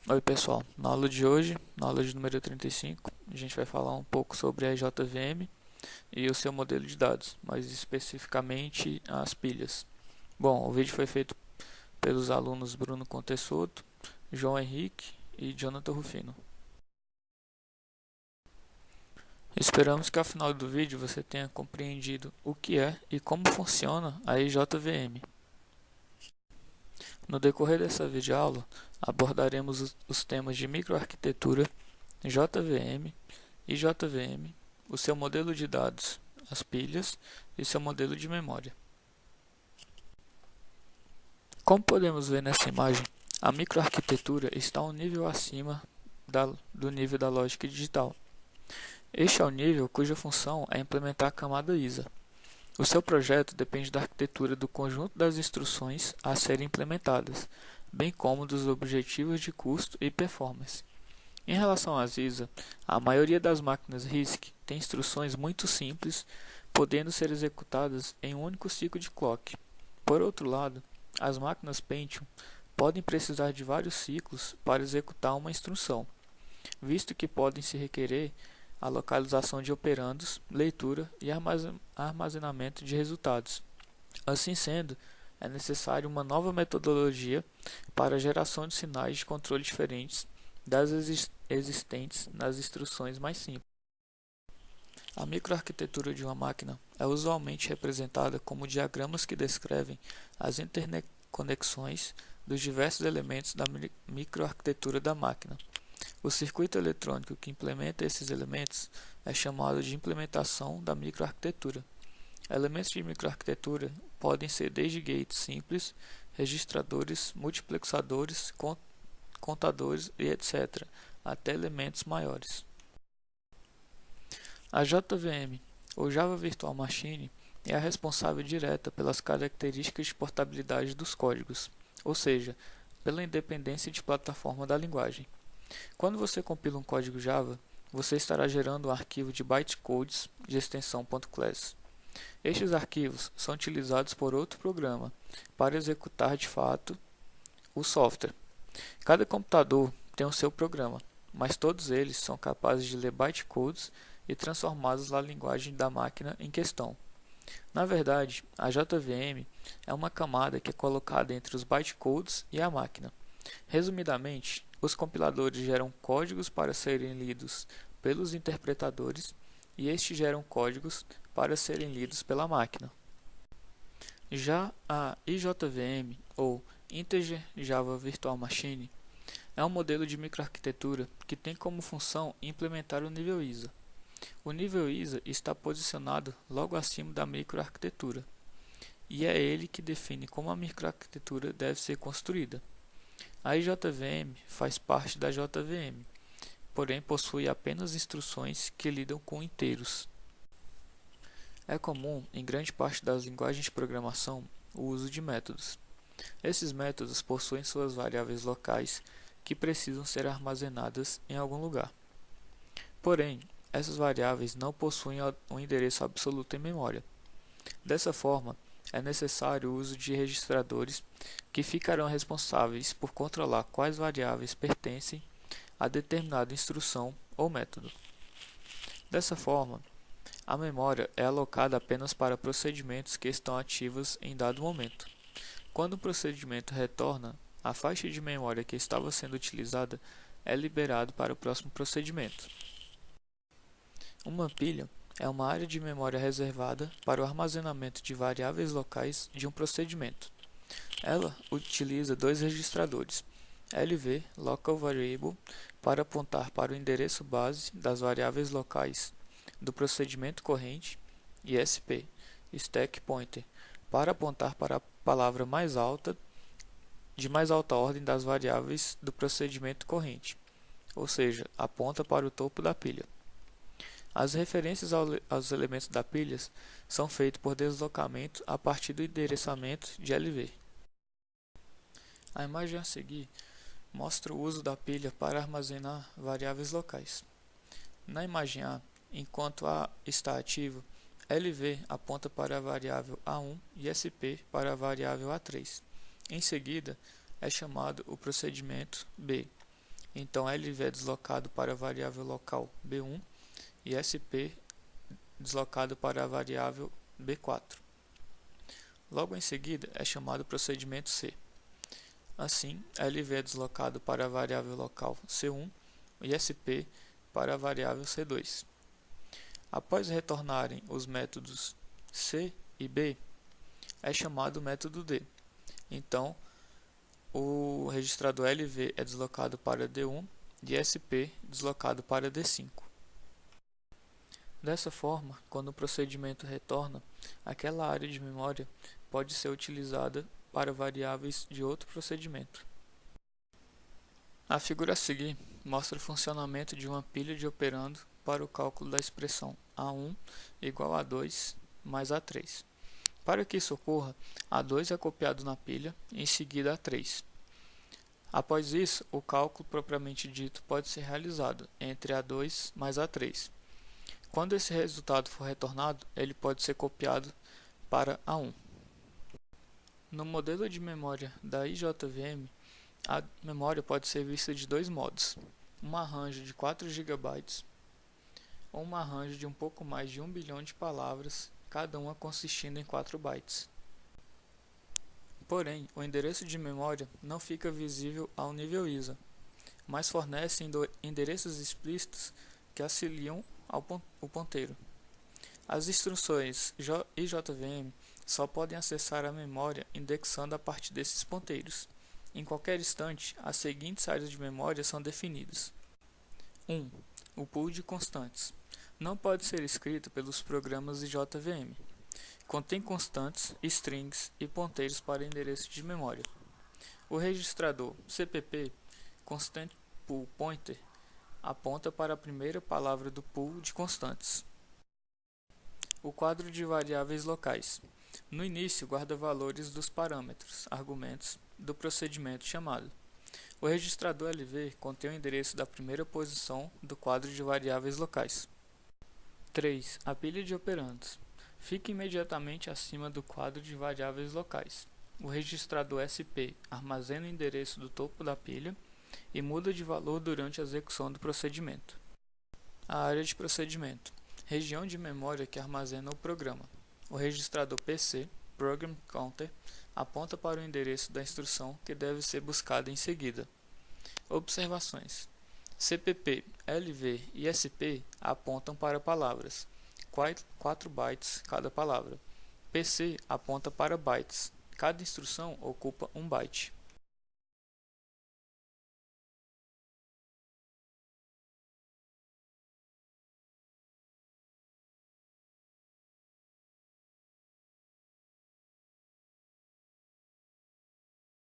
Oi pessoal, na aula de hoje, na aula de número 35, a gente vai falar um pouco sobre a JVM e o seu modelo de dados, mais especificamente as pilhas. Bom, o vídeo foi feito pelos alunos Bruno Contessoto, João Henrique e Jonathan Rufino. Esperamos que ao final do vídeo você tenha compreendido o que é e como funciona a JVM. No decorrer dessa videoaula, abordaremos os temas de microarquitetura, JVM e JVM, o seu modelo de dados, as pilhas e seu modelo de memória. Como podemos ver nessa imagem, a microarquitetura está um nível acima do nível da lógica digital. Este é o nível cuja função é implementar a camada ISA. O seu projeto depende da arquitetura do conjunto das instruções a serem implementadas, bem como dos objetivos de custo e performance. Em relação às ISA, a maioria das máquinas RISC tem instruções muito simples, podendo ser executadas em um único ciclo de clock. Por outro lado, as máquinas Pentium podem precisar de vários ciclos para executar uma instrução, visto que podem se requerer a localização de operandos, leitura e armazenamento de resultados. Assim sendo, é necessário uma nova metodologia para a geração de sinais de controle diferentes das existentes nas instruções mais simples. A microarquitetura de uma máquina é usualmente representada como diagramas que descrevem as interconexões dos diversos elementos da microarquitetura da máquina. O circuito eletrônico que implementa esses elementos é chamado de implementação da microarquitetura. Elementos de microarquitetura podem ser desde gates simples, registradores, multiplexadores, contadores e etc., até elementos maiores. A JVM, ou Java Virtual Machine, é a responsável direta pelas características de portabilidade dos códigos, ou seja, pela independência de plataforma da linguagem. Quando você compila um código Java, você estará gerando um arquivo de bytecodes de extensão .class. Estes arquivos são utilizados por outro programa para executar de fato o software. Cada computador tem o seu programa, mas todos eles são capazes de ler bytecodes e transformá-los na linguagem da máquina em questão. Na verdade, a JVM é uma camada que é colocada entre os bytecodes e a máquina. Resumidamente, os compiladores geram códigos para serem lidos pelos interpretadores e estes geram códigos para serem lidos pela máquina. Já a IJVM, ou Integer Java Virtual Machine, é um modelo de microarquitetura que tem como função implementar o nível ISA. O nível ISA está posicionado logo acima da microarquitetura, e é ele que define como a microarquitetura deve ser construída. A IJVM faz parte da JVM, porém possui apenas instruções que lidam com inteiros. É comum, em grande parte das linguagens de programação, o uso de métodos. Esses métodos possuem suas variáveis locais que precisam ser armazenadas em algum lugar. Porém, essas variáveis não possuem um endereço absoluto em memória. Dessa forma, é necessário o uso de registradores que ficarão responsáveis por controlar quais variáveis pertencem a determinada instrução ou método. Dessa forma, a memória é alocada apenas para procedimentos que estão ativos em dado momento. Quando o procedimento retorna, a faixa de memória que estava sendo utilizada é liberada para o próximo procedimento. Uma pilha é uma área de memória reservada para o armazenamento de variáveis locais de um procedimento. Ela utiliza dois registradores, LV Local Variable, para apontar para o endereço base das variáveis locais do procedimento corrente, e SP Stack Pointer, para apontar para a palavra mais alta de mais alta ordem das variáveis do procedimento corrente, ou seja, aponta para o topo da pilha. As referências aos elementos da pilha são feitas por deslocamento a partir do endereçamento de LV. A imagem a seguir mostra o uso da pilha para armazenar variáveis locais. Na imagem A, enquanto A está ativo, LV aponta para a variável A1 e SP para a variável A3. Em seguida, é chamado o procedimento B. Então LV é deslocado para a variável local B1 e SP deslocado para a variável B4. Logo em seguida é chamado procedimento C. Assim, LV é deslocado para a variável local C1 e SP para a variável C2. Após retornarem os métodos C e B, é chamado método D. Então, o registrador LV é deslocado para D1 e SP deslocado para D5. Dessa forma, quando o procedimento retorna, aquela área de memória pode ser utilizada para variáveis de outro procedimento. A figura a seguir mostra o funcionamento de uma pilha de operando para o cálculo da expressão A1 igual a 2 mais A3. Para que isso ocorra, A2 é copiado na pilha e em seguida A3. Após isso, o cálculo propriamente dito pode ser realizado entre A2 mais A3. Quando esse resultado for retornado, ele pode ser copiado para A1. No modelo de memória da IJVM, a memória pode ser vista de dois modos: uma arranjo de 4 GB ou uma arranjo de um pouco mais de 1 bilhão de palavras, cada uma consistindo em 4 bytes. Porém, o endereço de memória não fica visível ao nível ISA, mas fornece endereços explícitos que auxiliam o ponteiro. As instruções IJVM só podem acessar a memória indexando a partir desses ponteiros. Em qualquer instante, as seguintes áreas de memória são definidas. 1. O pool de constantes. Não pode ser escrito pelos programas IJVM. Contém constantes, strings e ponteiros para endereço de memória. O registrador CPP, Constant Pool Pointer, aponta para a primeira palavra do pool de constantes. O quadro de variáveis locais. No início, guarda valores dos parâmetros, argumentos, do procedimento chamado. O registrador LV contém o endereço da primeira posição do quadro de variáveis locais. 3. A pilha de operandos. Fica imediatamente acima do quadro de variáveis locais. O registrador SP armazena o endereço do topo da pilha e muda de valor durante a execução do procedimento. A área de procedimento. Região de memória que armazena o programa. O registrador PC, Program Counter, aponta para o endereço da instrução que deve ser buscada em seguida. Observações. CPP, LV e SP apontam para palavras, 4 bytes cada palavra. PC aponta para bytes, cada instrução ocupa 1 byte.